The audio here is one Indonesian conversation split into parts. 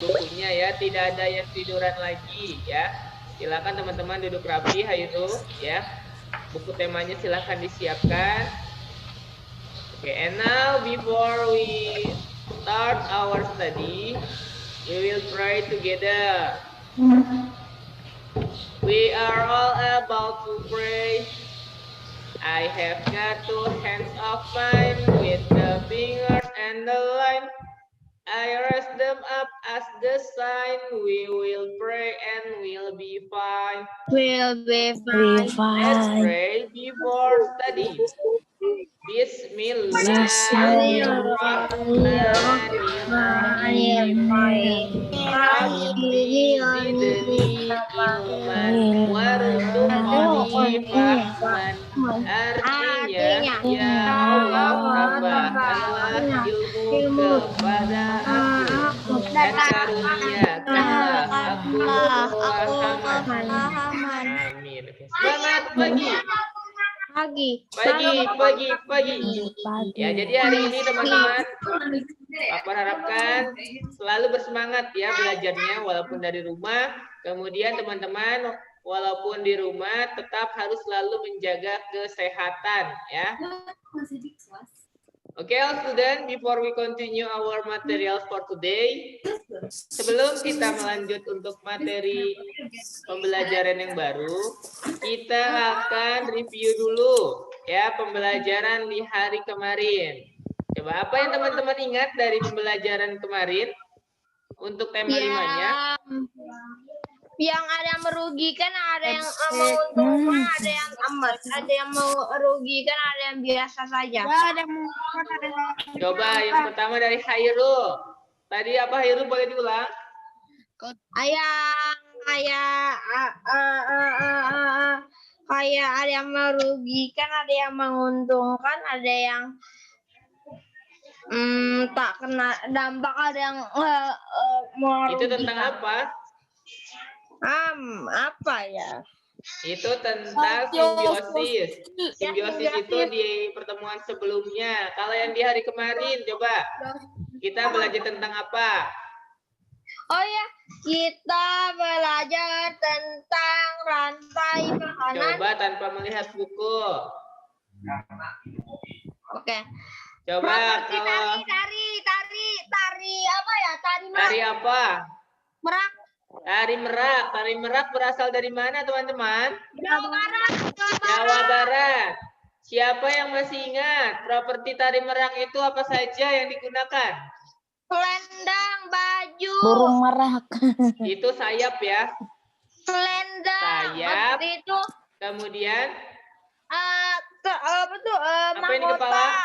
bukunya ya, tidak ada yang tiduran lagi ya. Silakan teman-teman duduk rapi, Hayu ya. Buku temanya silakan disiapkan. Oke, and now before we start our study, we will pray together. We are all about to pray. I have got two hands of mine with the fingers and the line. I raise them up as the sign. We will pray and we'll be fine. Will be Let's fine. pray before study. Bismillahirrahmanirrahim. Rabbi zidni ilman warzuqni fahman. Artinya, ya Allah, tambahkanlah ilmu kepada aku dan karuniakanlah aku kefahaman. Amin. Selamat pagi. Pagi. Ya, jadi hari ini teman-teman, Papa harapkan selalu bersemangat ya belajarnya walaupun dari rumah. Kemudian teman-teman, walaupun di rumah tetap harus selalu menjaga kesehatan ya. Okay, all students, before we continue our materials for today, sebelum kita melanjut untuk materi pembelajaran yang baru, kita akan review dulu ya pembelajaran di hari kemarin. Coba apa yang teman-teman ingat dari pembelajaran kemarin untuk tema 5-nya? Yang ada yang merugikan, ada yang menguntungkan, ada yang merugikan, ada yang biasa saja. Coba yang pertama dari Hairul. Tadi apa Hairul, boleh diulang? Kayak ada yang merugikan, ada yang menguntungkan, ada yang tak kena dampak, ada yang merugikan. Itu tentang apa? Apa ya? Itu tentang simbiosis. Simbiosis itu di pertemuan sebelumnya. Kalau yang di hari kemarin, coba kita belajar tentang apa? Oh ya, kita belajar tentang rantai makanan. Coba tanpa melihat buku. Oke. Coba kalau tari apa ya? Tari apa? Merak. Tari merak. Tari merak berasal dari mana, teman-teman? Jawa Barat. Jawa Barat. Siapa yang masih ingat properti tari merak itu apa saja yang digunakan? Selendang, baju. Burung merak. Itu sayap ya. Selendang. Sayap. Itu. Kemudian apa tuh? Apa yang di kepala?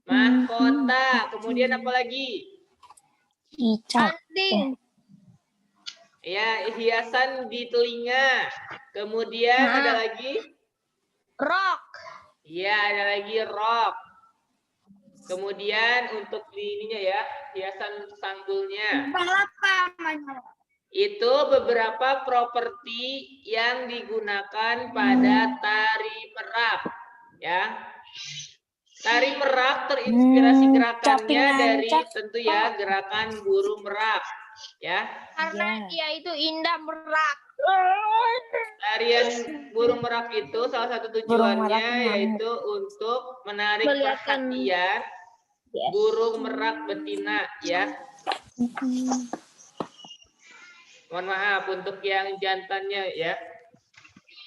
Mahkota. Kemudian apa lagi? Cicak. Anting. Ya, hiasan di telinga. Kemudian ada lagi? Rok. Iya, ada lagi rok. Kemudian untuk di ininya ya, hiasan sanggulnya. Itu beberapa properti yang digunakan pada tari merak, ya. Tari merak terinspirasi gerakannya dari tentu ya gerakan burung merak, ya. Karena dia itu indah merak. Tarian burung merak itu salah satu tujuannya yaitu untuk menarik perhatian burung merak betina, ya. Mohon maaf untuk yang jantannya ya.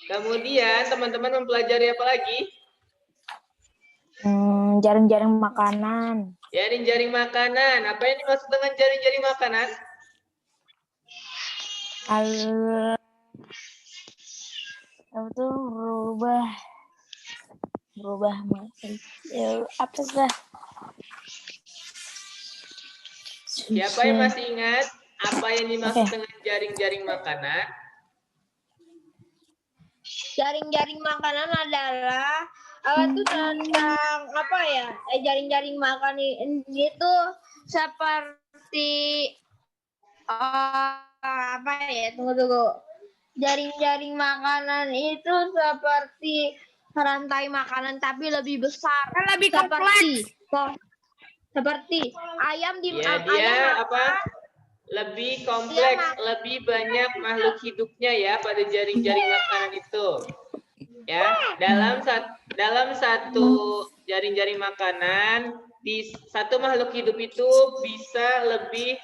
Kemudian teman-teman mempelajari apa lagi? Jaring-jaring makanan. Jaring-jaring makanan. Apa yang dimaksud dengan jaring-jaring makanan? Apa tuh berubah apa sih? Siapa yang masih ingat apa yang dimaksud dengan jaring-jaring makanan? Jaring-jaring makanan adalah tentang apa ya? Jaring-jaring makan itu seperti apa ya? Tunggu. Jaring-jaring makanan itu seperti rantai makanan tapi lebih besar, lebih kompleks. Seperti ayam di Ya, ayam dia makan. apa? Lebih kompleks, lebih banyak makhluk hidupnya ya pada jaring-jaring makanan itu. Ya, dalam satu jaring-jaring makanan, di satu makhluk hidup itu bisa lebih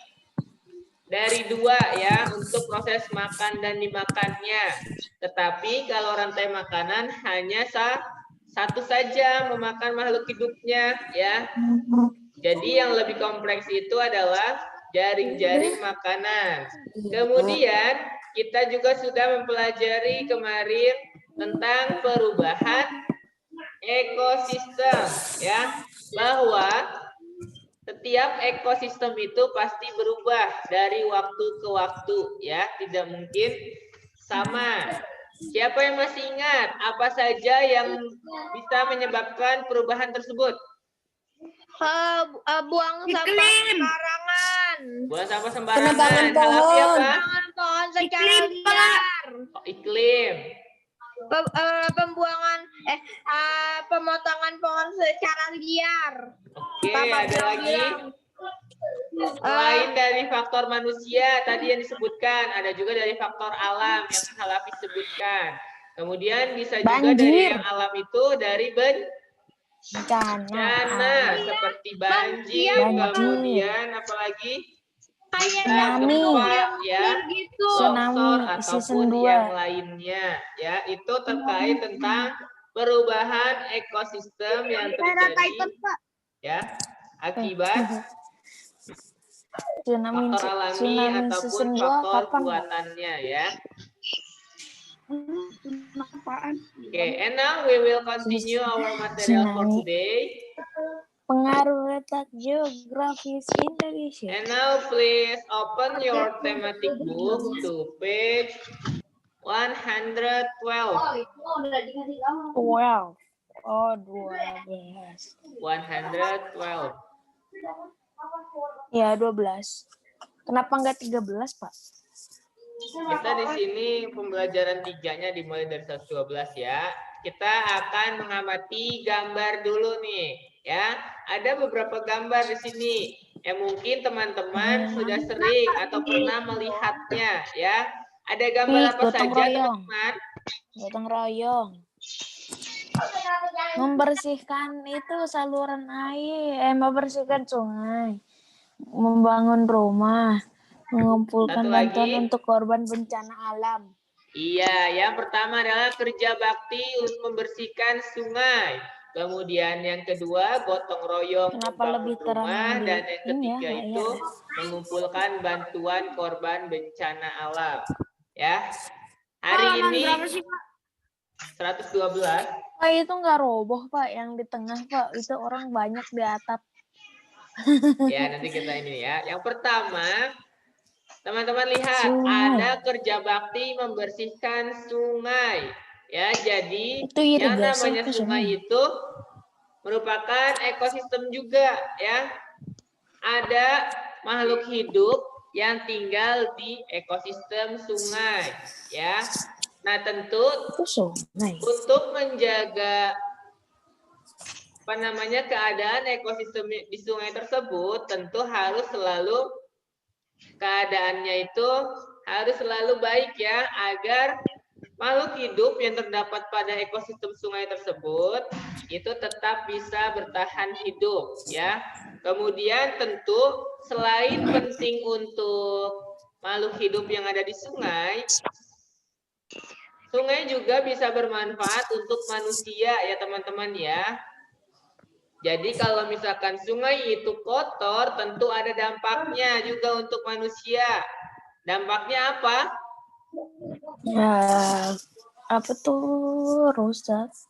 dari 2 ya untuk proses makan dan dimakannya. Tetapi kalau rantai makanan hanya satu saja memakan makhluk hidupnya ya. Jadi yang lebih kompleks itu adalah jaring-jaring makanan. Kemudian kita juga sudah mempelajari kemarin tentang perubahan ekosistem ya, bahwa setiap ekosistem itu pasti berubah dari waktu ke waktu ya, tidak mungkin sama. Siapa yang masih ingat apa saja yang bisa menyebabkan perubahan tersebut? Buang sampah sembarangan. Buang sampah sembarangan. Hal apa? Penebangan pohon secara liar. Iklim. Pemotongan pohon secara liar. Oke, ada lagi. Selain dari faktor manusia tadi yang disebutkan, ada juga dari faktor alam yang Hal Hafiz sebutkan. Kemudian bisa juga dari yang alam itu dari bencana seperti banjir, kemudian apalagi gempa ya, longsor ataupun yang lainnya ya. Itu terkait tentang perubahan ekosistem yang terjadi ya akibat faktor alami ataupun faktor buatannya ya. Okay, and now we will continue our material for today. Pengaruh letak geografis Indonesia. And now please open your thematic book to page 112. 12. Oh, 12. 112. Ya, 12. Kenapa enggak 13, Pak? Kita di sini pembelajaran 3-nya dimulai dari 112 ya. Kita akan mengamati gambar dulu nih, ya. Ada beberapa gambar di sini yang mungkin teman-teman sudah sering atau pernah melihatnya, ya. Ada gambar apa saja, teman-teman? Gotong royong. Membersihkan itu saluran air, membersihkan sungai, membangun rumah, mengumpulkan bantuan untuk korban bencana alam. Iya, yang pertama adalah kerja bakti untuk membersihkan sungai. Kemudian yang kedua, gotong royong membangun rumah. Dan yang ketiga itu mengumpulkan bantuan korban bencana alam. Ya, hari ini 112. Pak, itu nggak roboh, Pak. Yang di tengah, Pak. Itu orang banyak di atap. Ya, nanti kita ini ya. Yang pertama, teman-teman lihat, ada kerja bakti membersihkan sungai. Ya, jadi yang namanya sungai itu merupakan ekosistem juga, ya. Ada makhluk hidup yang tinggal di ekosistem sungai, ya. Nah, tentu untuk menjaga keadaan ekosistem di sungai tersebut, tentu harus selalu keadaannya itu harus selalu baik ya, agar makhluk hidup yang terdapat pada ekosistem sungai tersebut itu tetap bisa bertahan hidup ya. Kemudian tentu selain penting untuk makhluk hidup yang ada di sungai, sungai juga bisa bermanfaat untuk manusia ya teman-teman ya. Jadi kalau misalkan sungai itu kotor, tentu ada dampaknya juga untuk manusia. Dampaknya apa? Ya, apa tuh?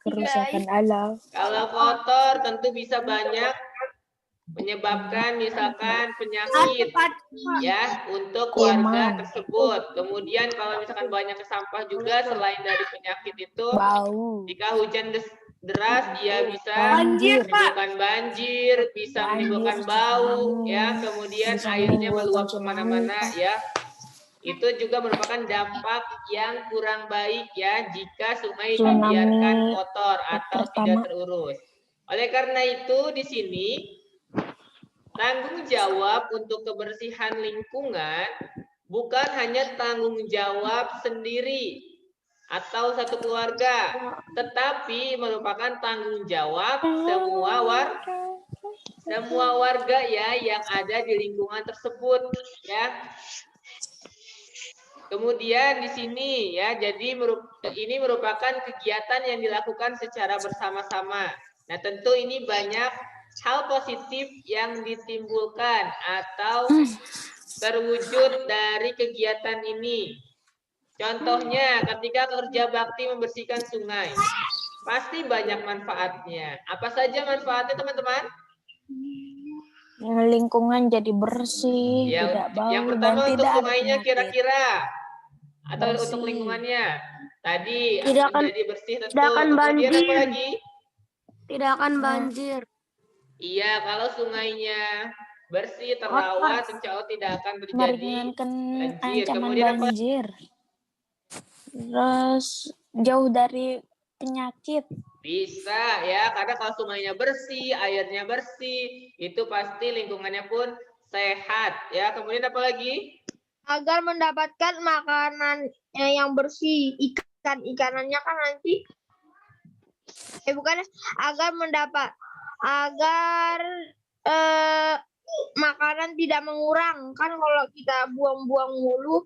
Kerusakan alam. Kalau kotor tentu bisa banyak menyebabkan misalkan penyakit ya untuk warga tersebut. Kemudian kalau misalkan banyak sampah juga, selain dari penyakit itu, jika hujan deras dia bisa menimbulkan banjir, bisa menimbulkan bau ya, kemudian airnya meluap kemana-mana ya. Itu juga merupakan dampak yang kurang baik ya jika sungai dibiarkan kotor atau tidak terurus. Oleh karena itu di sini tanggung jawab untuk kebersihan lingkungan bukan hanya tanggung jawab sendiri atau satu keluarga, tetapi merupakan tanggung jawab semua warga ya yang ada di lingkungan tersebut ya. Kemudian di sini ya, jadi ini merupakan kegiatan yang dilakukan secara bersama-sama. Nah, tentu ini banyak hal positif yang ditimbulkan atau terwujud dari kegiatan ini. Contohnya, ketika kerja bakti membersihkan sungai, pasti banyak manfaatnya. Apa saja manfaatnya, teman-teman? Lingkungan jadi bersih, Ya, tidak bau, yang dan pertama untuk tidak ada sungainya penyakit. kira-kira atau Bersih. untuk lingkungannya. Tadi Tidak akan- menjadi bersih tentu. tidak akan Kemudian apa banjir. lagi? Tidak akan banjir. Iya, kalau sungainya bersih, terawat, insya Allah tidak akan terjadi Meringankan banjir. ancaman Kemudian apa? banjir. Terus jauh dari penyakit. Bisa ya, karena kalau sungainya bersih, airnya bersih, itu pasti lingkungannya pun sehat ya. Kemudian apa lagi? Agar mendapatkan makanan yang bersih, ikanannya kan nanti agar makanan tidak mengurang. Kan kalau kita buang-buang mulu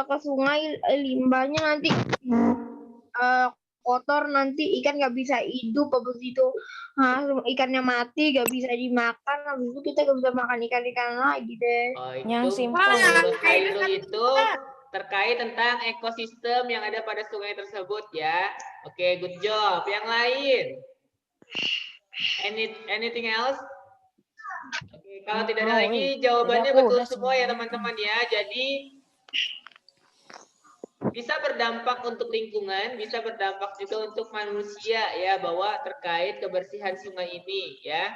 ke sungai, limbahnya nanti kotor, nanti ikan nggak bisa hidup. Habis itu ikannya mati, nggak bisa dimakan. Habis itu kita nggak bisa makan ikan lagi deh. Oh, Yang itu simpel. menurut Khairul itu terkait tentang ekosistem yang ada pada sungai tersebut ya. Oke, good job. Yang lain? Anything else? Oke, kalau tidak ada lagi, jawabannya Jadi aku betul udah semua ya semuanya. teman-teman ya. Jadi bisa berdampak untuk lingkungan, bisa berdampak juga untuk manusia ya, bahwa terkait kebersihan sungai ini ya.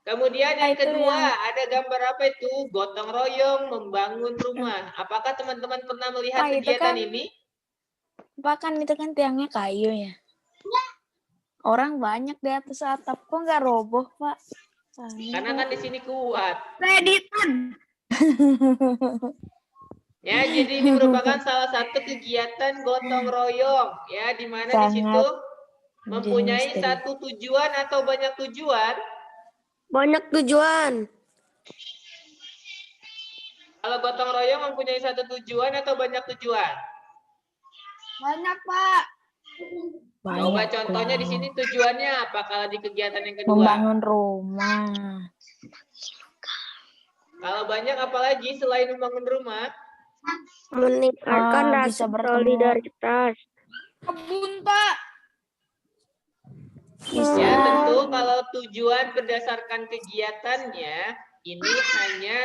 Kemudian yang Itu kedua, yang- ada gambar apa itu? Gotong royong membangun rumah. Apakah teman-teman pernah melihat Pak, itu kegiatan kan- ini? Pak, kan itu kan tiangnya kayu ya. Orang banyak di atas atap, kok nggak roboh, Pak? Karena kan di sini kuat. Kreditan. Ya, jadi ini merupakan salah satu kegiatan gotong royong ya, di mana di situ Sangat mempunyai misteri. satu tujuan atau banyak tujuan. Banyak tujuan. Kalau gotong royong mempunyai satu tujuan atau banyak tujuan? Banyak, Pak. Coba Banyak contohnya lah. di sini tujuannya apa kalau di kegiatan yang kedua? Membangun rumah. Kalau banyak apalagi selain membangun rumah? Meningkatkan Bisa rasa bertemu. solidaritas. Kebun, Pak. Bisa Ya, tentu kalau tujuan berdasarkan kegiatannya ini hanya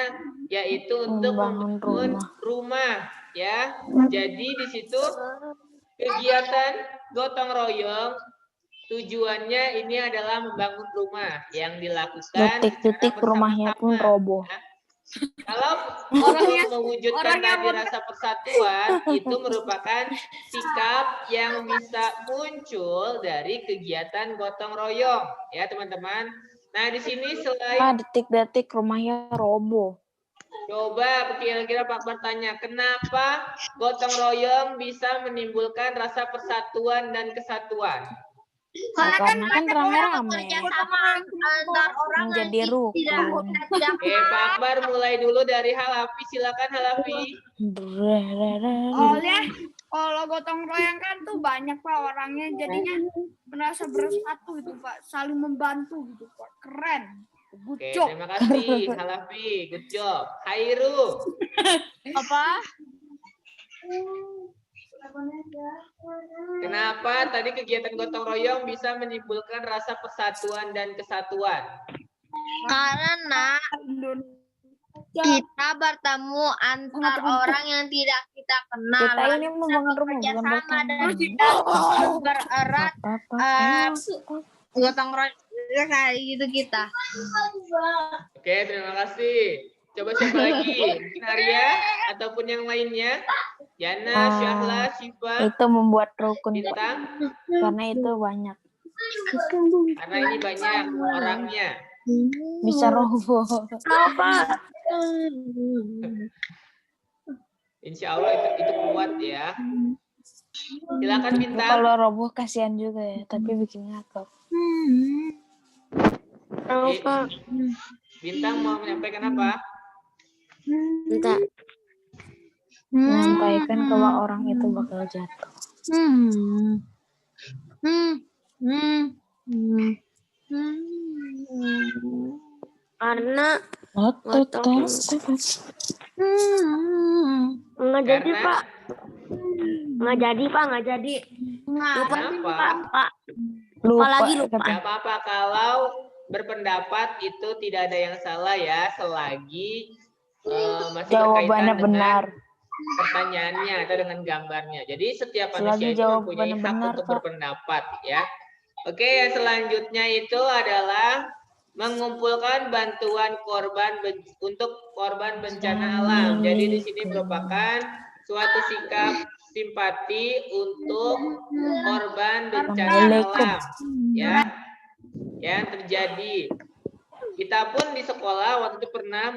yaitu untuk Membangun membangun rumah ya. Jadi di situ kegiatan gotong royong tujuannya ini adalah membangun rumah yang dilakukan detik-detik secara rumahnya pun bersama-sama. roboh. Kalau untuk mewujudkan tadi rasa persatuan itu merupakan sikap yang bisa muncul dari kegiatan gotong royong ya teman-teman. Nah di sini selain Detik-detik rumahnya roboh. coba kira-kira Pak bertanya kenapa gotong royong bisa menimbulkan rasa persatuan dan kesatuan? Karena kan rame-rame. Sama antar orang Menjadi nanti tidak rukun. Oke Pak Akbar mulai dulu dari Halafi, silakan Halafi. Soalnya kalau gotong royong kan tuh banyak Pak orangnya, jadinya merasa bersatu gitu Pak, saling membantu gitu Pak, keren. Good Oke, job. terima kasih Halafi, good job. Khairu, Apa? kenapa tadi kegiatan gotong royong bisa menimbulkan rasa persatuan dan kesatuan? Karena kita bertemu antar orang yang tidak kita kenal. Kita Lalu ini kita membangun rumah, bekerja bukan sama bertemu. dan kita bererat gotong royong kayak gitu kita. Oke, terima kasih. Coba siapa lagi? Mungkin Arya ataupun yang lainnya? Yana, Syahla, Syifa, Itu membuat rukun, Pak. Bintang. Karena itu banyak. Karena ini banyak orangnya. Bisa roboh. Apa? Insya Allah itu kuat ya. Silakan Bintang. Kalau roboh kasihan juga ya, tapi bikin ngakak. Apa? Bintang mau menyampaikan apa? Bentar. Menyampaikan kalau orang itu bakal jatuh. Karena Otot. nggak jadi Karena Pak. Nggak jadi Pak, nggak jadi. Lupa kenapa? Pak. Lupa Apalagi lupa. kata. Gak apa-apa kalau berpendapat itu tidak ada yang salah ya, selagi masih Jawabannya berkaitan dengan benar. pertanyaannya atau dengan gambarnya. Jadi setiap Selagi manusia itu jawabannya mempunyai hak benar, untuk Pak. berpendapat ya. Oke, yang selanjutnya itu adalah mengumpulkan bantuan untuk korban bencana alam. Jadi di sini merupakan suatu sikap simpati untuk korban bencana alam ya yang terjadi. Kita pun di sekolah waktu itu pernah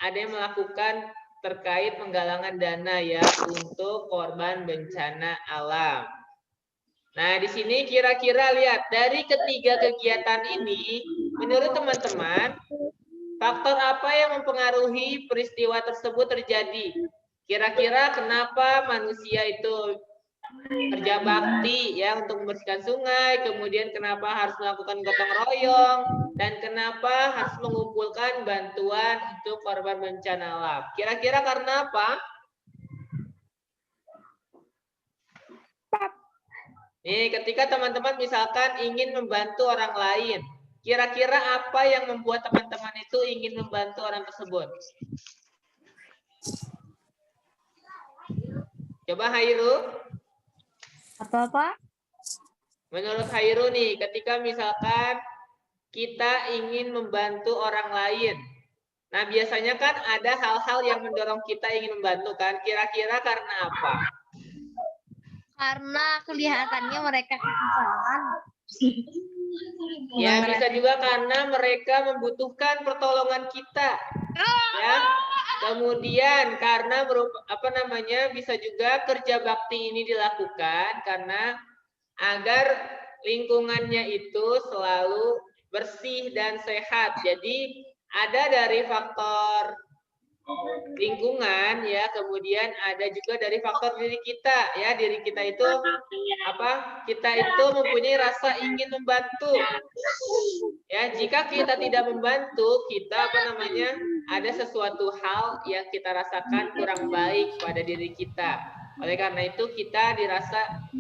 ada yang melakukan terkait penggalangan dana ya untuk korban bencana alam. Nah, di sini kira-kira lihat dari ketiga kegiatan ini, menurut teman-teman, faktor apa yang mempengaruhi peristiwa tersebut terjadi? Kira-kira kenapa manusia itu kerja bakti ya untuk membersihkan sungai, kemudian kenapa harus melakukan gotong royong, dan kenapa harus mengumpulkan bantuan untuk korban bencana alam? Kira-kira karena apa? Nih, ketika teman-teman misalkan ingin membantu orang lain, kira-kira apa yang membuat teman-teman itu ingin membantu orang tersebut? Coba Hairu. Apa-apa? Menurut Hairu nih, ketika misalkan kita ingin membantu orang lain, nah biasanya kan ada hal-hal yang mendorong kita ingin membantu kan? Kira-kira karena apa? Karena kelihatannya mereka kesusahan. Ya, bisa juga karena mereka membutuhkan pertolongan kita. Ya. Kemudian karena bisa juga kerja bakti ini dilakukan karena agar lingkungannya itu selalu bersih dan sehat. Jadi ada dari faktor lingkungan ya, kemudian ada juga dari faktor diri kita ya. Diri kita itu kita itu mempunyai rasa ingin membantu ya. Jika kita tidak membantu, kita ada sesuatu hal yang kita rasakan kurang baik pada diri kita. Oleh karena itu kita dirasa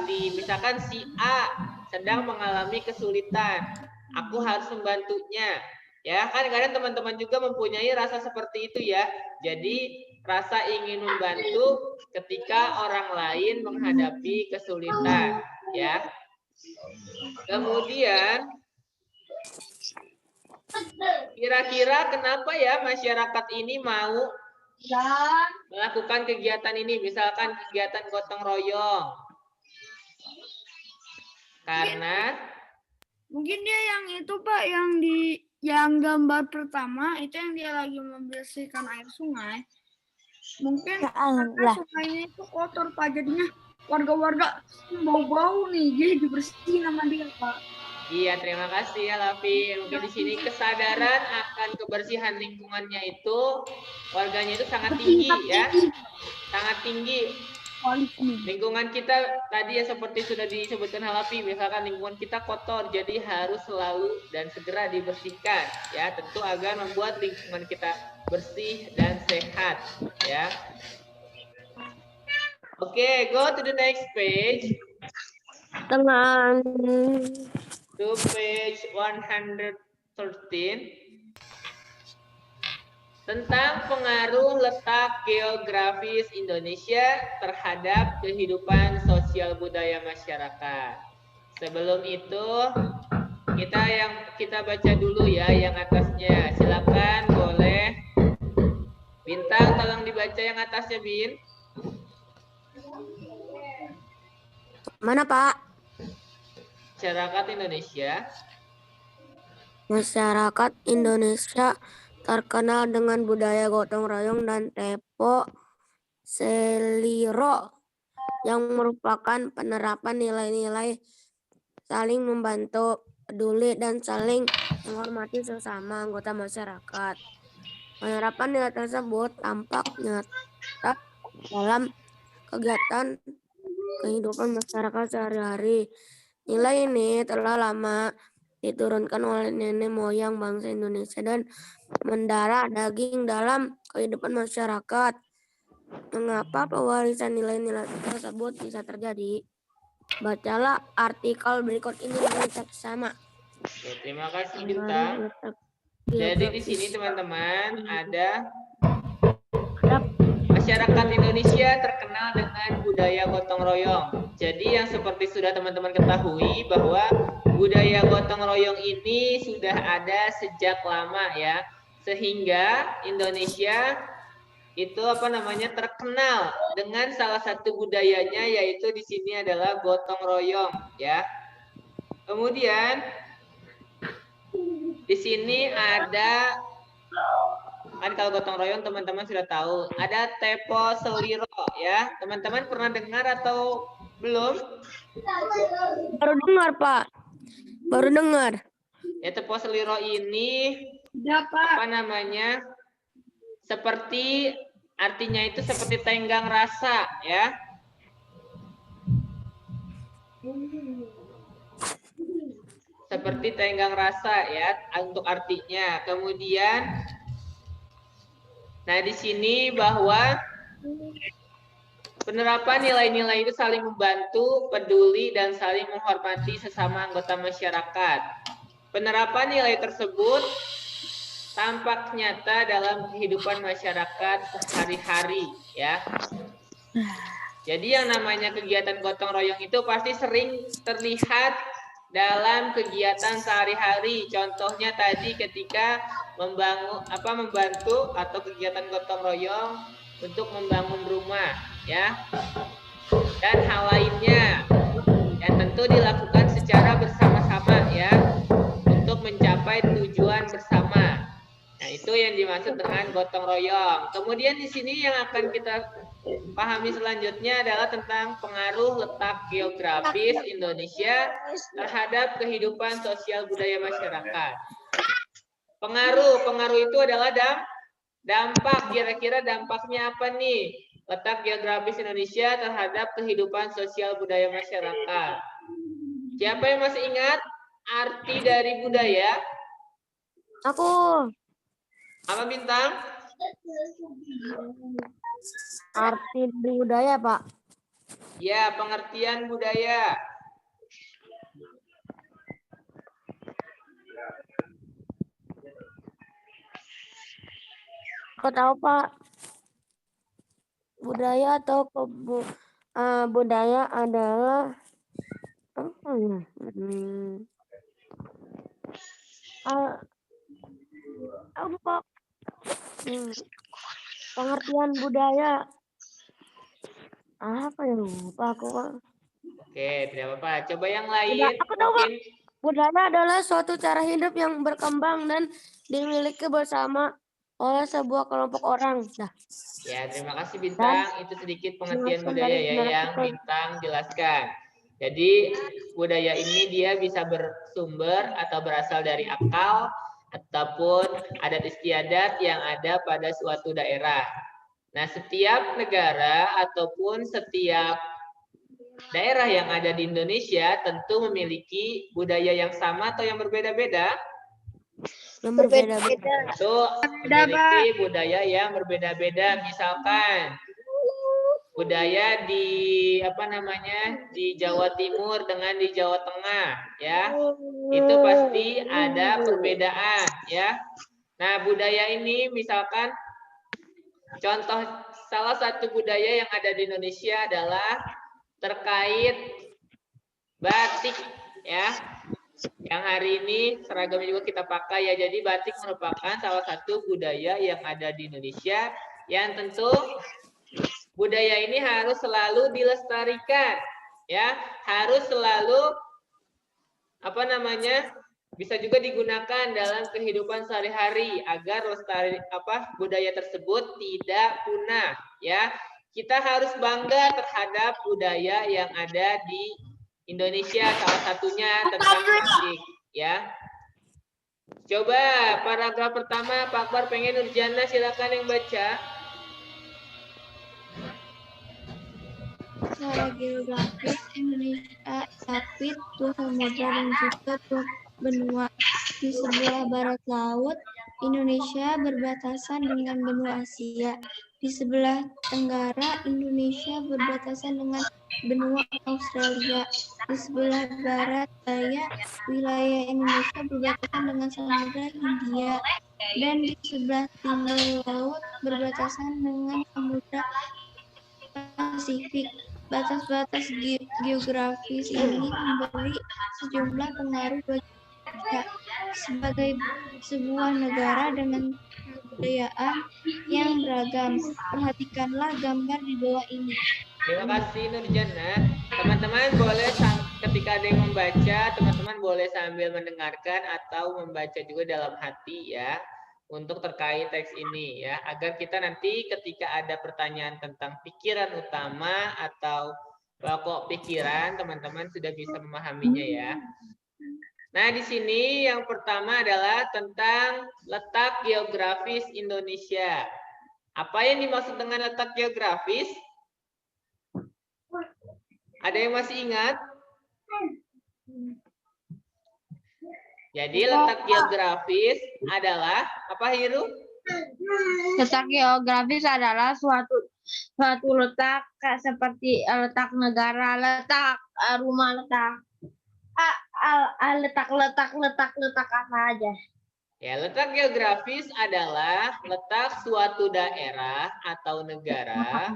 misalkan si A sedang mengalami kesulitan, aku harus membantunya. Ya, kan kadang teman-teman juga mempunyai rasa seperti itu ya. Jadi rasa ingin membantu ketika orang lain menghadapi kesulitan, ya. Kemudian kira-kira kenapa ya masyarakat ini mau melakukan kegiatan ini, misalkan kegiatan gotong royong? Karena mungkin dia yang itu Pak, yang gambar pertama itu yang dia lagi membersihkan air sungai. Mungkin karena sungainya itu kotor Pak, jadinya warga-warga bau-bau nih, jadi dibersihin sama dia Pak. Iya, terima kasih ya Lavi. Mungkin di sini kesadaran akan kebersihan lingkungannya itu warganya itu sangat tinggi ya, sangat tinggi. Lingkungan kita tadi ya seperti sudah disebutkan Halapi, misalkan lingkungan kita kotor, jadi harus selalu dan segera dibersihkan ya, tentu agar membuat lingkungan kita bersih dan sehat ya. Oke, go to the next page. Dengan To page 113. Tentang pengaruh letak geografis Indonesia terhadap kehidupan sosial budaya masyarakat. Sebelum itu, kita baca dulu ya yang atasnya. Silakan, boleh. Bintang, tolong dibaca yang atasnya, Bin. mana Pak? Masyarakat Indonesia Masyarakat Indonesia terkenal dengan budaya gotong royong dan tepo seliro yang merupakan penerapan nilai-nilai saling membantu, peduli, dan saling menghormati sesama anggota masyarakat. Penerapan nilai tersebut tampak nyata dalam kegiatan kehidupan masyarakat sehari-hari. Nilai ini telah lama diturunkan oleh nenek moyang bangsa Indonesia dan mendarah daging dalam kehidupan masyarakat. Mengapa pewarisan nilai-nilai tersebut bisa terjadi? Bacalah artikel berikut ini dengan seksama. Oke, terima kasih Bintang. Jadi di sini teman-teman ada masyarakat Indonesia terkenal dengan budaya gotong royong. Jadi yang seperti sudah teman-teman ketahui bahwa budaya gotong royong ini sudah ada sejak lama ya. Sehingga Indonesia itu terkenal dengan salah satu budayanya yaitu di sini adalah gotong royong ya. Kemudian di sini ada kan kalau gotong royong teman-teman sudah tahu ada tepo seliro ya. Teman-teman pernah dengar atau belum? Baru dengar, Pak. Baru dengar. Ya, tepo seliro ini seperti artinya itu seperti tenggang rasa ya. Seperti tenggang rasa ya untuk artinya. Kemudian nah di sini bahwa penerapan nilai-nilai itu saling membantu, peduli, dan saling menghormati sesama anggota masyarakat. Penerapan nilai tersebut tampak nyata dalam kehidupan masyarakat sehari-hari ya. Jadi yang namanya kegiatan gotong royong itu pasti sering terlihat dalam kegiatan sehari-hari. Contohnya tadi ketika membantu atau kegiatan gotong royong untuk membangun rumah ya. Dan hal lainnya yang tentu dilakukan secara bersama-sama ya untuk mencapai tujuan bersama. Nah, itu yang dimaksud dengan gotong royong. Kemudian di sini yang akan kita pahami selanjutnya adalah tentang pengaruh letak geografis Indonesia terhadap kehidupan sosial budaya masyarakat. Pengaruh itu adalah dampak. Kira-kira dampaknya apa nih? Letak geografis Indonesia terhadap kehidupan sosial budaya masyarakat. Siapa yang masih ingat arti dari budaya? Aku. Apa Bintang? Arti budaya, Pak. Ya, pengertian budaya. Aku tahu, Pak. Budaya atau budaya adalah Pak. Pengertian budaya apa ya, lupa aku, Pak. Oke, tidak apa-apa. Coba yang lain. Aku tahu, Pak. Budaya adalah suatu cara hidup yang berkembang dan dimiliki bersama oleh sebuah kelompok orang. Nah. Ya, terima kasih Bintang. Itu sedikit pengertian budaya ya yang Bintang jelaskan. Jadi budaya ini dia bisa bersumber atau berasal dari akal ataupun adat istiadat yang ada pada suatu daerah. Nah, setiap negara ataupun setiap daerah yang ada di Indonesia tentu memiliki budaya yang sama atau yang berbeda-beda. Yang berbeda-beda. Itu memiliki budaya yang berbeda-beda. Misalkan budaya di di Jawa Timur dengan di Jawa Tengah ya. Itu pasti ada perbedaan ya. Nah, budaya ini misalkan contoh salah satu budaya yang ada di Indonesia adalah terkait batik ya. Yang hari ini seragamnya juga kita pakai ya. Jadi batik merupakan salah satu budaya yang ada di Indonesia yang tentu budaya ini harus selalu dilestarikan ya, harus selalu Bisa juga digunakan dalam kehidupan sehari-hari agar budaya tersebut tidak punah, ya. Kita harus bangga terhadap budaya yang ada di Indonesia, salah satunya tentang musik, ya. Coba paragraf pertama, Pak Akbar pengen Nurjana, silakan yang baca. Secara geografis, Indonesia diapit dua samudra dan juga dua benua. Di sebelah barat laut, Indonesia berbatasan dengan benua Asia. Di sebelah tenggara, Indonesia berbatasan dengan benua Australia. Di sebelah barat daya, wilayah Indonesia berbatasan dengan Samudra Hindia. Dan di sebelah timur laut berbatasan dengan Samudra Pasifik. Batas-batas geografis ini memberi sejumlah pengaruh bagi Indonesia sebagai sebuah negara dengan kebudayaan yang beragam. Perhatikanlah gambar di bawah ini. Terima kasih Nurjana. Teman-teman boleh ketika ada yang membaca, teman-teman boleh sambil mendengarkan atau membaca juga dalam hati, ya, untuk terkait teks ini, ya, agar kita nanti ketika ada pertanyaan tentang pikiran utama atau pokok pikiran, teman-teman sudah bisa memahaminya, ya. Nah, di sini yang pertama adalah tentang letak geografis Indonesia. Apa yang dimaksud dengan letak geografis? Ada yang masih ingat? Jadi letak geografis adalah apa, Hiru? Letak geografis adalah suatu letak seperti letak negara, letak rumah, letak letak apa aja. Ya, letak geografis adalah letak suatu daerah atau negara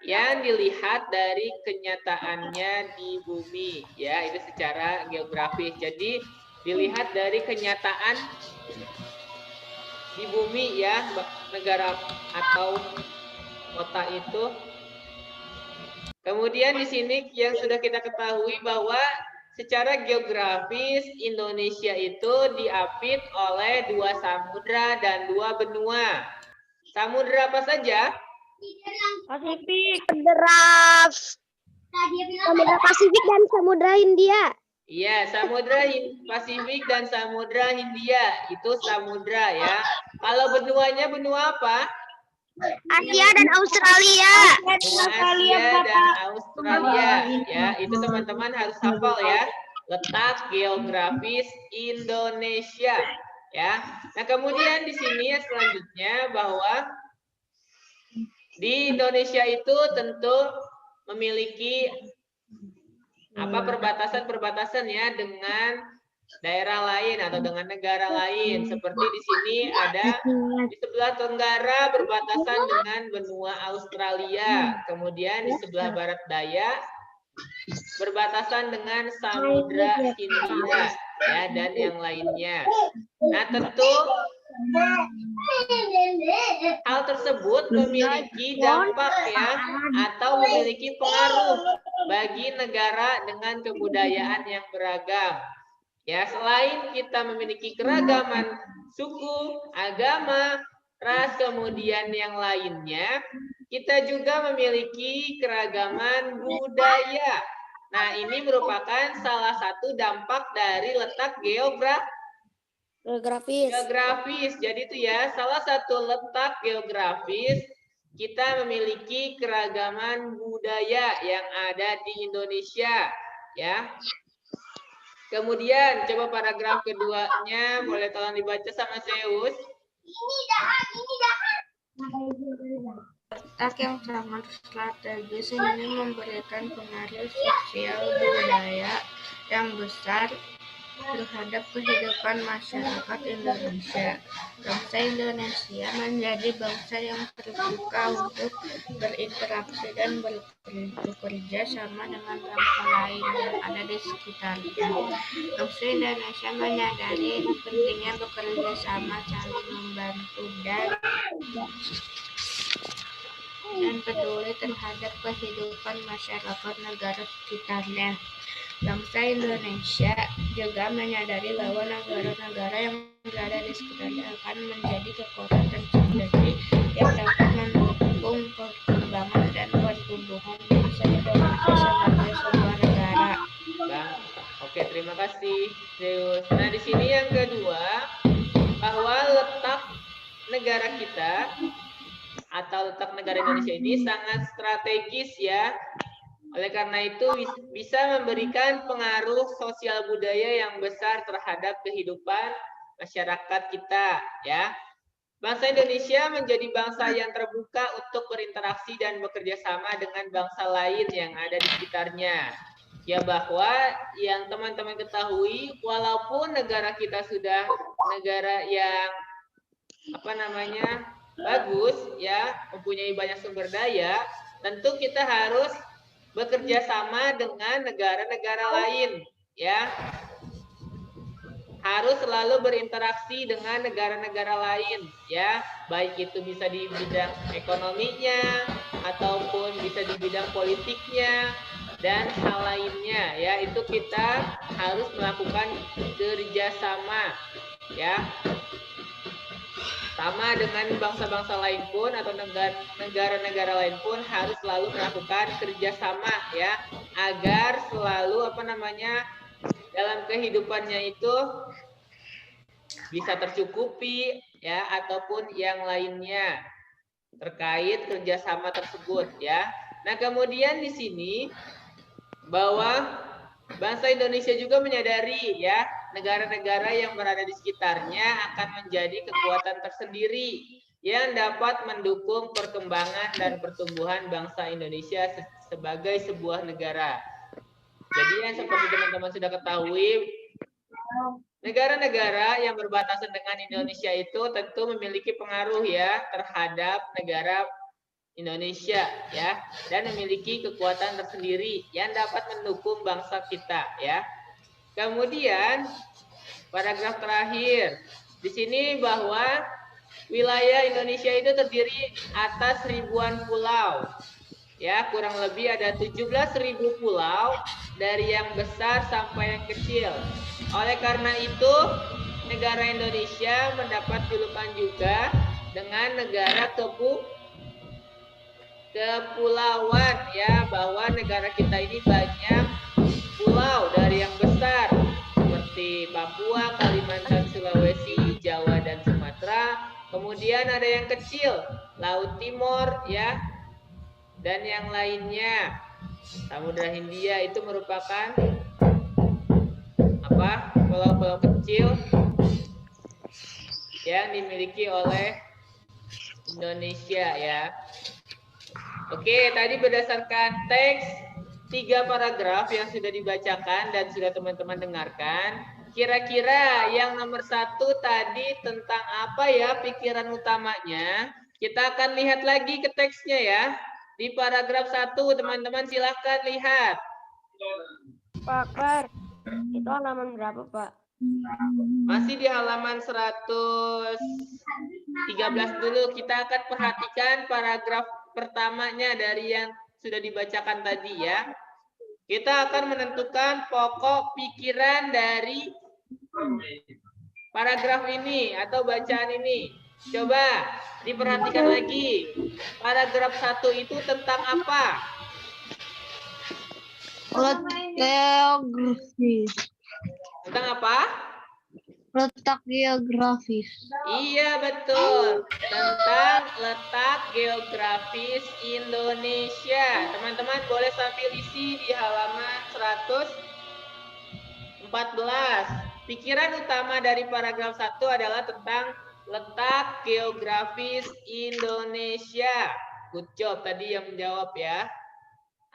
yang dilihat dari kenyataannya di bumi, ya, itu secara geografis. Jadi dilihat dari kenyataan di bumi, ya, negara atau kota itu. Kemudian di sini yang sudah kita ketahui bahwa secara geografis Indonesia itu diapit oleh dua samudra dan dua benua. Samudra apa saja? Pasifik. Samudra Pasifik dan Samudra Hindia. Iya, Samudra Pasifik dan Samudra Hindia itu samudra, ya. Kalau benuanya benua apa? Asia dan Australia. Benua Asia dan Australia, ya. Itu teman-teman harus hafal, ya. Letak geografis Indonesia, ya. Nah, kemudian di sini selanjutnya bahwa di Indonesia itu tentu memiliki perbatasan ya dengan daerah lain atau dengan negara lain. Seperti di sini ada di sebelah tenggara berbatasan dengan benua Australia. Kemudian di sebelah barat daya berbatasan dengan Samudra Hindia, ya, dan yang lainnya. Nah, tentu hal tersebut memiliki dampak, ya, atau memiliki pengaruh bagi negara dengan kebudayaan yang beragam. Ya, selain kita memiliki keragaman suku, agama, ras, kemudian yang lainnya, kita juga memiliki keragaman budaya. Nah, ini merupakan salah satu dampak dari letak geografis. Jadi itu, ya, salah satu letak geografis kita memiliki keragaman budaya yang ada di Indonesia, ya. Kemudian coba paragraf keduanya boleh tolong dibaca sama Zeus. Letak yang sangat strategis ini memberikan pengaruh sosial budaya yang besar terhadap kehidupan masyarakat Indonesia. Bangsa Indonesia menjadi bangsa yang terbuka untuk berinteraksi dan bekerja sama dengan bangsa lain yang ada di sekitarnya. Bangsa Indonesia menyadari pentingnya bekerja sama, saling membantu, dan peduli terhadap kehidupan masyarakat negara sekitarnya. Bangsa Indonesia juga menyadari bahwa negara-negara yang berada di sekitarnya akan menjadi kekuatan tersendiri yang dapat mendukung perkembangan dan pertumbuhan bangsa Indonesia sebagai sebuah negara. Oke, terima kasih, Zeus. Nah, di sini yang kedua, bahwa letak negara kita atau letak negara Indonesia ini sangat strategis ya. Oleh karena itu bisa memberikan pengaruh sosial budaya yang besar terhadap kehidupan masyarakat kita ya. Bangsa Indonesia menjadi bangsa yang terbuka untuk berinteraksi dan bekerja sama dengan bangsa lain yang ada di sekitarnya. Ya, bahwa yang teman-teman ketahui, walaupun negara kita sudah negara yang bagus ya, mempunyai banyak sumber daya, tentu kita harus bekerja sama dengan negara-negara lain ya. Harus selalu berinteraksi dengan negara-negara lain ya, baik itu bisa di bidang ekonominya ataupun bisa di bidang politiknya dan hal lainnya ya. Itu kita harus melakukan kerjasama ya, sama dengan bangsa-bangsa lain pun atau negara-negara lain pun harus selalu melakukan kerjasama ya, agar selalu dalam kehidupannya itu bisa tercukupi ya, ataupun yang lainnya terkait kerjasama tersebut ya. Nah, kemudian di sini bahwa bangsa Indonesia juga menyadari ya, negara-negara yang berada di sekitarnya akan menjadi kekuatan tersendiri yang dapat mendukung perkembangan dan pertumbuhan bangsa Indonesia sebagai sebuah negara. Jadi yang seperti teman-teman sudah ketahui, negara-negara yang berbatasan dengan Indonesia itu tentu memiliki pengaruh ya terhadap negara Indonesia ya, dan memiliki kekuatan tersendiri yang dapat mendukung bangsa kita ya. Kemudian paragraf terakhir di sini bahwa wilayah Indonesia itu terdiri atas ribuan pulau ya, kurang lebih ada 17.000 pulau dari yang besar sampai yang kecil. Oleh karena itu negara Indonesia mendapat julukan juga dengan negara kepulauan ya, bahwa negara kita ini banyak pulau dari yang besar seperti Papua, Kalimantan, Sulawesi, Jawa dan Sumatera. Kemudian ada yang kecil, Laut Timur ya, dan yang lainnya. Samudra Hindia itu merupakan pulau-pulau kecil yang dimiliki oleh Indonesia ya. Oke, tadi berdasarkan teks 3 paragraf yang sudah dibacakan dan sudah teman-teman dengarkan, kira-kira yang nomor 1 tadi tentang apa ya pikiran utamanya? Kita akan lihat lagi ke teksnya ya. Di paragraf 1 teman-teman silahkan lihat. Pak Klar, itu halaman berapa Pak? Masih di halaman 113 dulu. Kita akan perhatikan paragraf pertamanya dari yang sudah dibacakan tadi ya. Kita akan menentukan pokok pikiran dari paragraf ini atau bacaan ini. Coba diperhatikan lagi. Paragraf 1 itu tentang apa? Geografis. Tentang apa? Letak geografis. Iya, betul. Tentang letak geografis Indonesia. Teman-teman boleh sambil isi di halaman 114. Pikiran utama dari paragraf 1 adalah tentang letak geografis Indonesia. Good job tadi yang menjawab ya.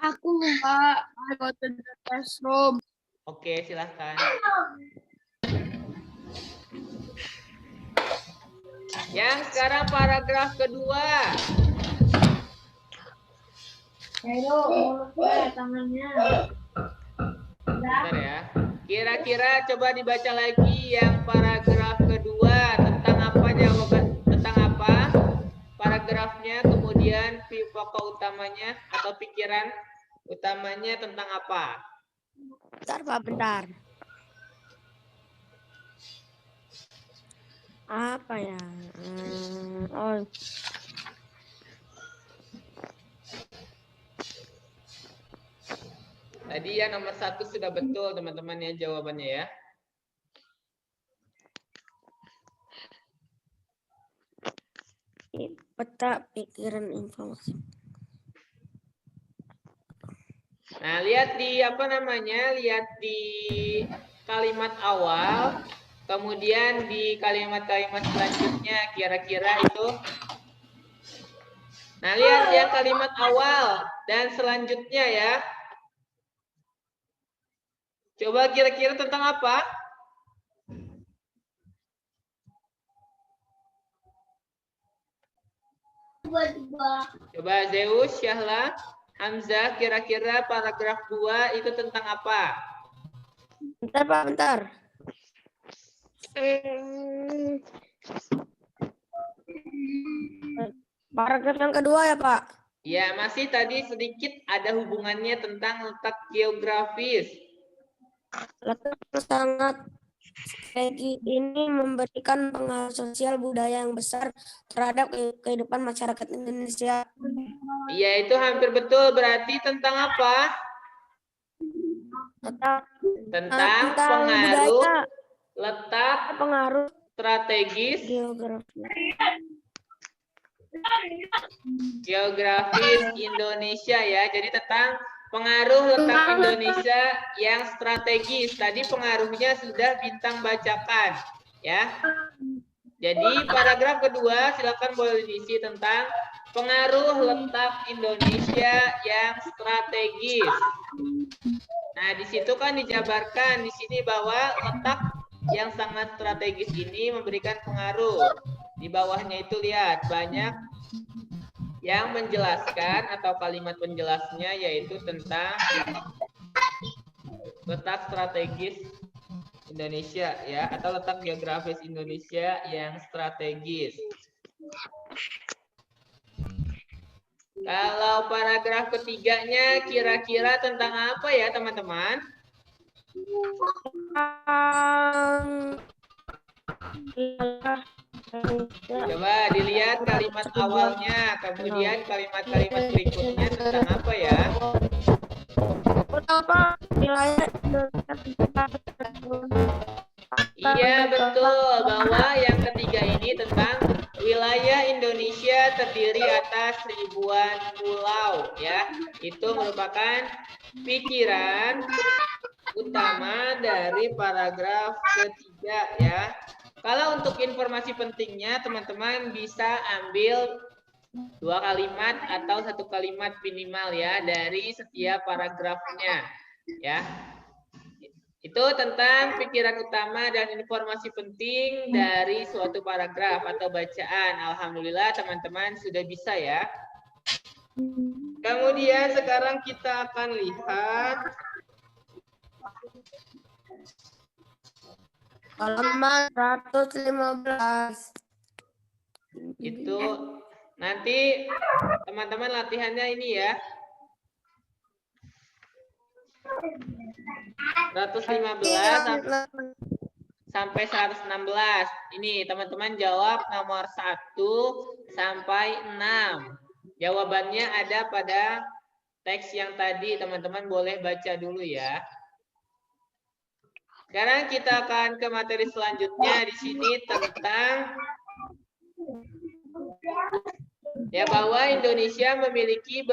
Aku Pak, I go to the classroom. Oke, silahkan. Yang sekarang paragraf kedua. Bentar ya. Kira-kira coba dibaca lagi yang paragraf kedua tentang apa jawaban, tentang apa paragrafnya, kemudian pokok utamanya atau pikiran utamanya tentang apa? Bentar, Pak, bentar. Apa ya? Oh, Tadi ya nomor 1 sudah betul teman-teman ya jawabannya ya. peta pikiran informasi. Nah, lihat di apa namanya? Lihat di kalimat awal, kemudian di kalimat-kalimat selanjutnya kira-kira itu. Nah, lihat ya kalimat awal dan selanjutnya ya. Coba kira-kira tentang apa? Coba Zeus, Syahla, Hamzah, kira-kira paragraf 2 itu tentang apa? Bentar, Pak, bentar. Paragraf yang kedua ya, Pak. Ya, masih tadi sedikit ada hubungannya tentang letak geografis. Letak sangat strategi ini memberikan pengaruh sosial budaya yang besar terhadap kehidupan masyarakat Indonesia. Iya, itu hampir betul. Berarti tentang apa? Tentang pengaruh budaya, letak pengaruh strategis geografis Indonesia ya. Jadi tentang pengaruh letak Indonesia yang strategis. Tadi pengaruhnya sudah Bintang bacakan ya. Jadi paragraf kedua silakan boleh diisi tentang pengaruh letak Indonesia yang strategis. Nah, di situ kan dijabarkan di sini bahwa letak yang sangat strategis ini memberikan pengaruh. Di bawahnya itu lihat banyak yang menjelaskan atau kalimat penjelasnya yaitu tentang letak strategis Indonesia ya atau letak geografis Indonesia yang strategis. Kalau paragraf ketiganya kira-kira tentang apa ya teman-teman? Coba dilihat kalimat awalnya, kemudian kalimat-kalimat berikutnya tentang apa ya? Iya betul, bahwa yang ketiga ini tentang wilayah Indonesia terdiri atas ribuan pulau ya. Itu merupakan pikiran utama dari paragraf ketiga ya. Kalau untuk informasi pentingnya teman-teman bisa ambil 2 kalimat atau 1 kalimat minimal ya dari setiap paragrafnya ya. Itu tentang pikiran utama dan informasi penting dari suatu paragraf atau bacaan. Alhamdulillah teman-teman sudah bisa ya. Kemudian sekarang kita akan lihat halaman 115. itu nanti teman-teman latihannya ini ya. 115 sampai 116. Ini teman-teman jawab nomor 1 sampai 6. Jawabannya ada pada teks yang tadi, teman-teman boleh baca dulu ya. Sekarang kita akan ke materi selanjutnya di sini tentang ya bahwa Indonesia memiliki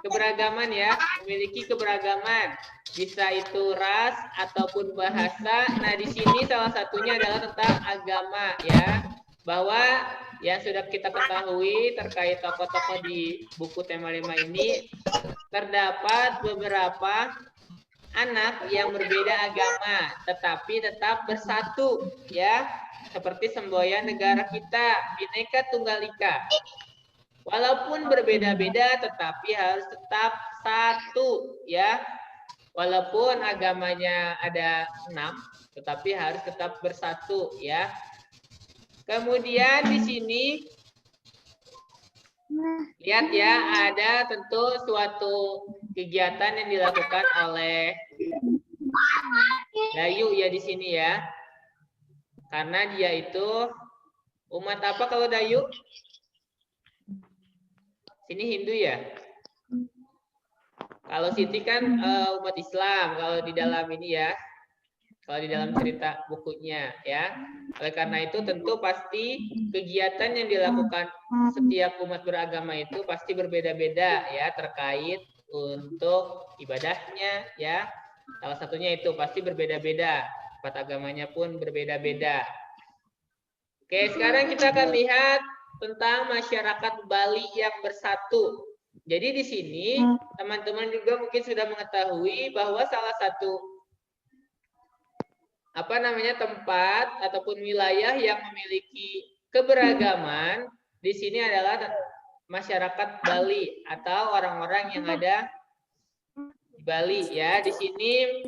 keberagaman ya, memiliki keberagaman. Bisa itu ras ataupun bahasa. Nah, di sini salah satunya adalah tentang agama ya. Bahwa yang sudah kita ketahui terkait tokoh-tokoh di buku tema 5 ini terdapat beberapa anak yang berbeda agama tetapi tetap bersatu ya. Seperti semboyan negara kita, Bhinneka Tunggal Ika. Walaupun berbeda-beda tetapi harus tetap satu ya. Walaupun agamanya ada 6 tetapi harus tetap bersatu ya. Kemudian di sini Lihat ya, ada tentu suatu kegiatan yang dilakukan oleh Dayu ya di sini ya. Karena dia itu umat apa kalau Dayu? Sini Hindu ya. Kalau Siti kan umat Islam kalau di dalam ini ya. Kalau di dalam cerita bukunya ya. Oleh karena itu tentu pasti kegiatan yang dilakukan setiap umat beragama itu pasti berbeda-beda ya terkait untuk ibadahnya ya. Salah satunya itu pasti berbeda-beda. Tempat agamanya pun berbeda-beda. Oke, sekarang kita akan lihat tentang masyarakat Bali yang bersatu. Jadi di sini teman-teman juga mungkin sudah mengetahui bahwa salah satu tempat ataupun wilayah yang memiliki keberagaman di sini adalah masyarakat Bali atau orang-orang yang ada di Bali ya. Di sini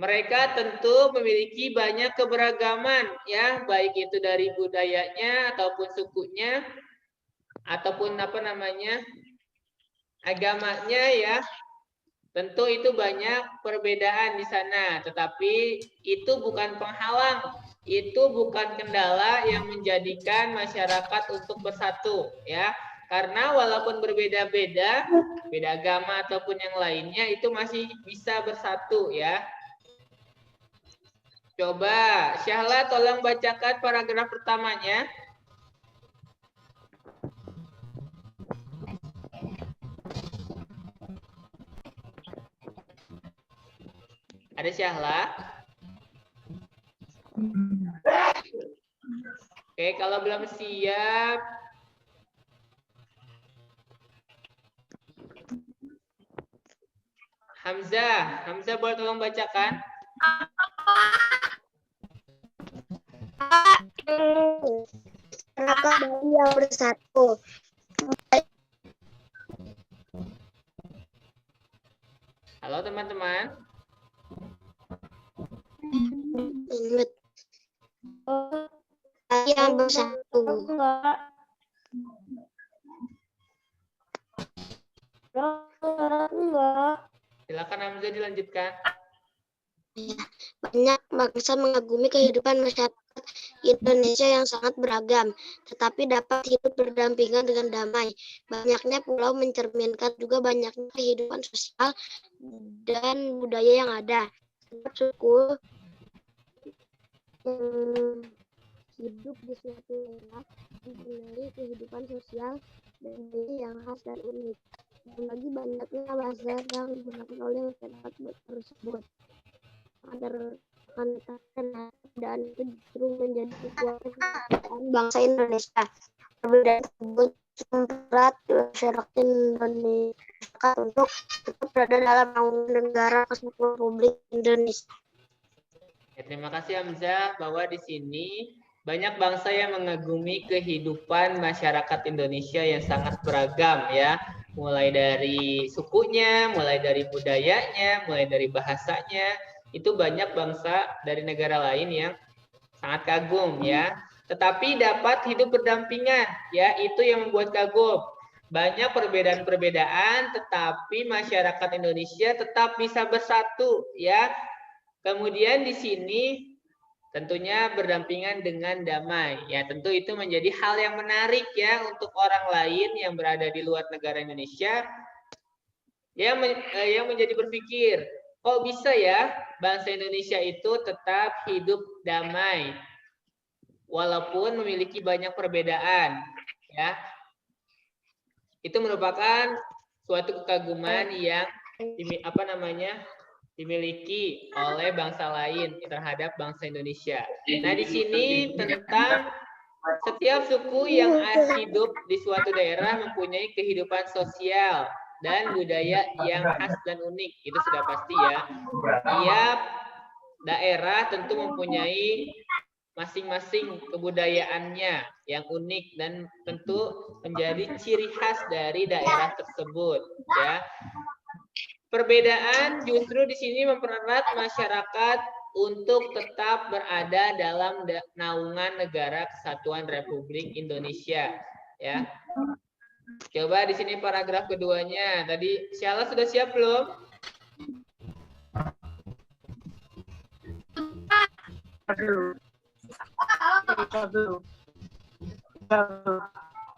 mereka tentu memiliki banyak keberagaman ya, baik itu dari budayanya ataupun sukunya ataupun agamanya ya. Tentu itu banyak perbedaan di sana, tetapi itu bukan penghalang, itu bukan kendala yang menjadikan masyarakat untuk bersatu ya. Karena walaupun berbeda-beda, beda agama ataupun yang lainnya itu masih bisa bersatu ya. Coba Syahla tolong bacakan paragraf pertamanya. Ada Syahla? Oke, kalau belum siap, Hamzah boleh tolong bacakan? Masyarakat Bali yang bersatu. Halo teman-teman. Yang bersatu. Enggak. Silakan Hamzah dilanjutkan. Banyak bangsa mengagumi kehidupan masyarakat Indonesia yang sangat beragam, tetapi dapat hidup berdampingan dengan damai. Banyaknya pulau mencerminkan juga banyaknya kehidupan sosial dan budaya yang ada. Setiap suku yang hidup di suatu daerah mempunyai kehidupan sosial dan budaya yang khas dan unik. Dan bagi banyaknya bahasa yang digunakan oleh masyarakat tersebut. Dan itu justru menjadi kekuatan bangsa Indonesia. Perbedaan tersebut memberat masyarakat Indonesia untuk tetap berada dalam naungan negara kesatuan Republik Indonesia. Ya, terima kasih Hamzah bahwa di sini banyak bangsa yang mengagumi kehidupan masyarakat Indonesia yang sangat beragam ya. Mulai dari sukunya, mulai dari budayanya, mulai dari bahasanya. Itu banyak bangsa dari negara lain yang sangat kagum ya. Tetapi dapat hidup berdampingan ya, itu yang membuat kagum. Banyak perbedaan-perbedaan tetapi masyarakat Indonesia tetap bisa bersatu ya. Kemudian di sini tentunya berdampingan dengan damai. Ya, tentu itu menjadi hal yang menarik ya untuk orang lain yang berada di luar negara Indonesia yang menjadi berpikir, kok bisa ya bangsa Indonesia itu tetap hidup damai walaupun memiliki banyak perbedaan ya. Itu merupakan suatu kekaguman yang dimiliki oleh bangsa lain terhadap bangsa Indonesia. Nah, di sini tentang setiap suku yang hidup di suatu daerah mempunyai kehidupan sosial dan budaya yang khas dan unik. Itu sudah pasti ya. Tiap daerah tentu mempunyai masing-masing kebudayaannya yang unik dan tentu menjadi ciri khas dari daerah tersebut ya. Perbedaan justru di sini mempererat masyarakat untuk tetap berada dalam naungan negara kesatuan Republik Indonesia ya. Coba di sini paragraf keduanya. Tadi Syala sudah siap belum?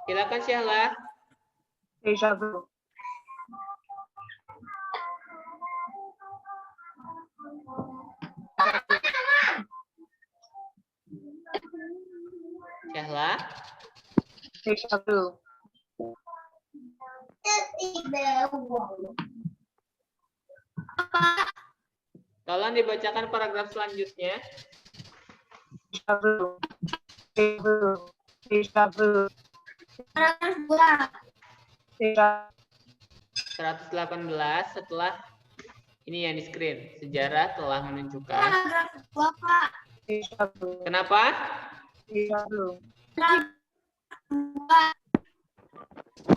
Silakan Syala. Syahla. Tolong dibacakan paragraf selanjutnya. Paragraf 118 setelah ini yang di screen. Sejarah telah menunjukkan. Paragraf 2, Pak. Kenapa?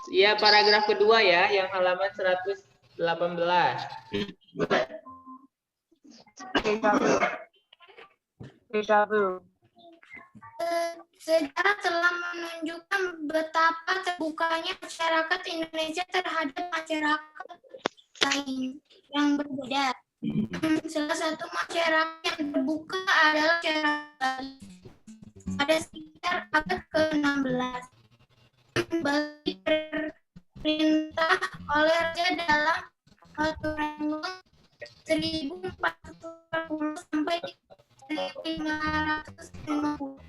Iya, paragraf kedua ya, yang halaman 118. Sejarah telah menunjukkan betapa terbukanya masyarakat Indonesia terhadap masyarakat lain yang berbeda. Salah satu masyarakat yang terbuka adalah masyarakat Bali. Pada sekitar abad ke-16, Bali diperintah oleh raja dalam Waturenggon 1440 sampai 1550.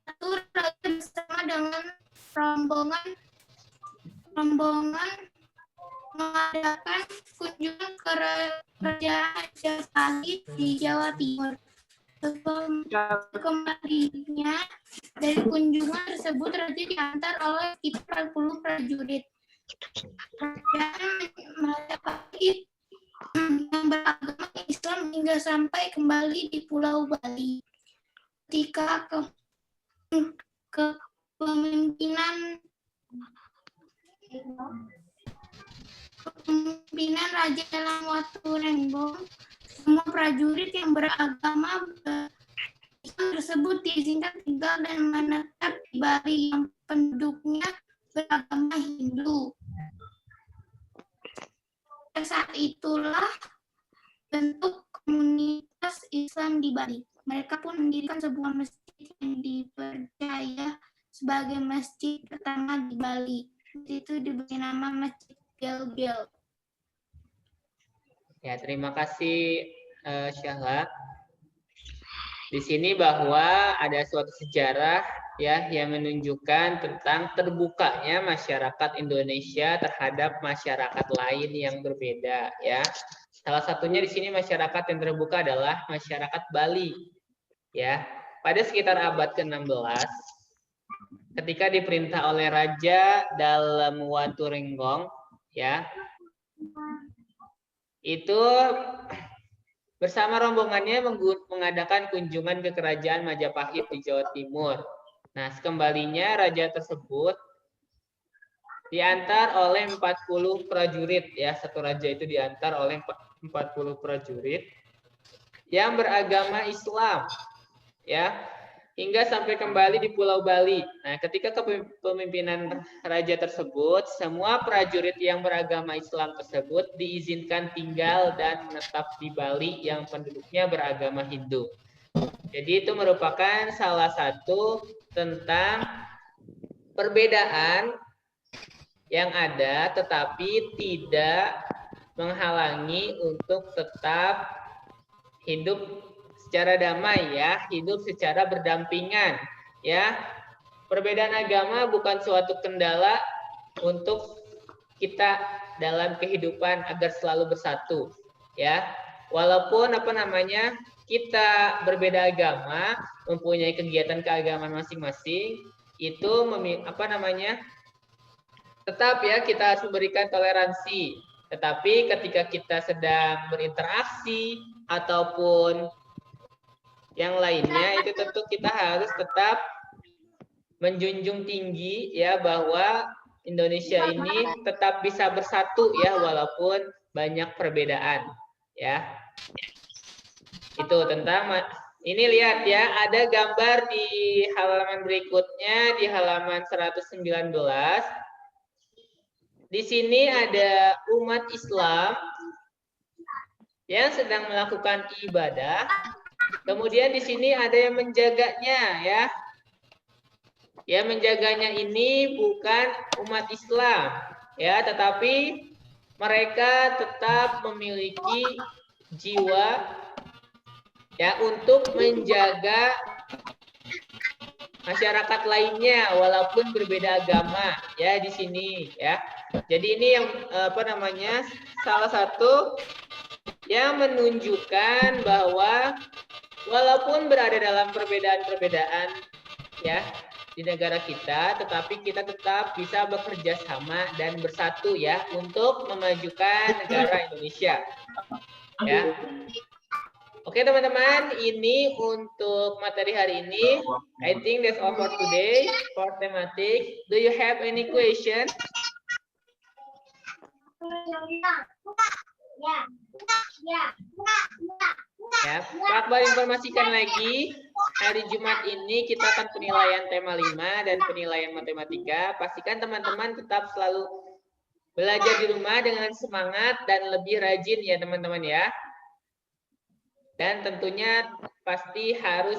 Satu raja bersama dengan rombongan mengadakan kunjungan ke kerajaan Majapahit di Jawa Timur. Kembalinya dari kunjungan tersebut raja diantar oleh sekitar 40 prajurit. Kerajaan Majapahit yang beragama Islam hingga sampai kembali di Pulau Bali. Ketika kepemimpinan Raja Elang Waturenggon, semua prajurit yang beragama tersebut diizinkan tinggal dan menetap di Bali yang penduduknya beragama Hindu. Saat itulah bentuk komunitas Islam di Bali. Mereka pun mendirikan sebuah masjid yang dipercaya sebagai masjid pertama di Bali. Itu diberi nama Masjid Gel-Gel. Ya, terima kasih Syahla. Di sini bahwa ada suatu sejarah ya yang menunjukkan tentang terbukanya masyarakat Indonesia terhadap masyarakat lain yang berbeda ya. Salah satunya di sini masyarakat yang terbuka adalah masyarakat Bali ya. Pada sekitar abad ke-16 ketika diperintah oleh raja dalam Waturenggon ya. Itu bersama rombongannya mengadakan kunjungan ke kerajaan Majapahit di Jawa Timur. Nah, sekembalinya raja tersebut diantar oleh 40 prajurit ya, satu raja itu diantar oleh 40 prajurit yang beragama Islam ya, hingga sampai kembali di Pulau Bali. Nah, ketika kepemimpinan raja tersebut, semua prajurit yang beragama Islam tersebut diizinkan tinggal dan menetap di Bali yang penduduknya beragama Hindu. Jadi itu merupakan salah satu tentang perbedaan yang ada tetapi tidak menghalangi untuk tetap hidup secara damai ya, hidup secara berdampingan ya. Perbedaan agama bukan suatu kendala untuk kita dalam kehidupan agar selalu bersatu ya. Walaupun kita berbeda agama, mempunyai kegiatan keagamaan masing-masing, itu tetap ya kita harus memberikan toleransi. Tetapi ketika kita sedang berinteraksi ataupun yang lainnya, itu tentu kita harus tetap menjunjung tinggi ya bahwa Indonesia ini tetap bisa bersatu ya walaupun banyak perbedaan ya. Itu tentang ini, lihat ya, ada gambar di halaman berikutnya di halaman 119. di sini ada umat Islam yang sedang melakukan ibadah. Kemudian di sini ada yang menjaganya ya. Ya, menjaganya ini bukan umat Islam ya, tetapi mereka tetap memiliki jiwa ya untuk menjaga masyarakat lainnya walaupun berbeda agama ya di sini ya. Jadi ini yang salah satu yang menunjukkan bahwa walaupun berada dalam perbedaan-perbedaan ya di negara kita, tetapi kita tetap bisa bekerja sama dan bersatu ya untuk memajukan negara Indonesia. Ya. Oke teman-teman, ini untuk materi hari ini. I think that's all for today for thematic. Do you have any question? Ya, Pak Akbar informasikan lagi, hari Jumat ini kita akan penilaian tema 5 dan penilaian matematika. Pastikan teman-teman tetap selalu belajar di rumah dengan semangat dan lebih rajin ya teman-teman ya. Dan tentunya pasti harus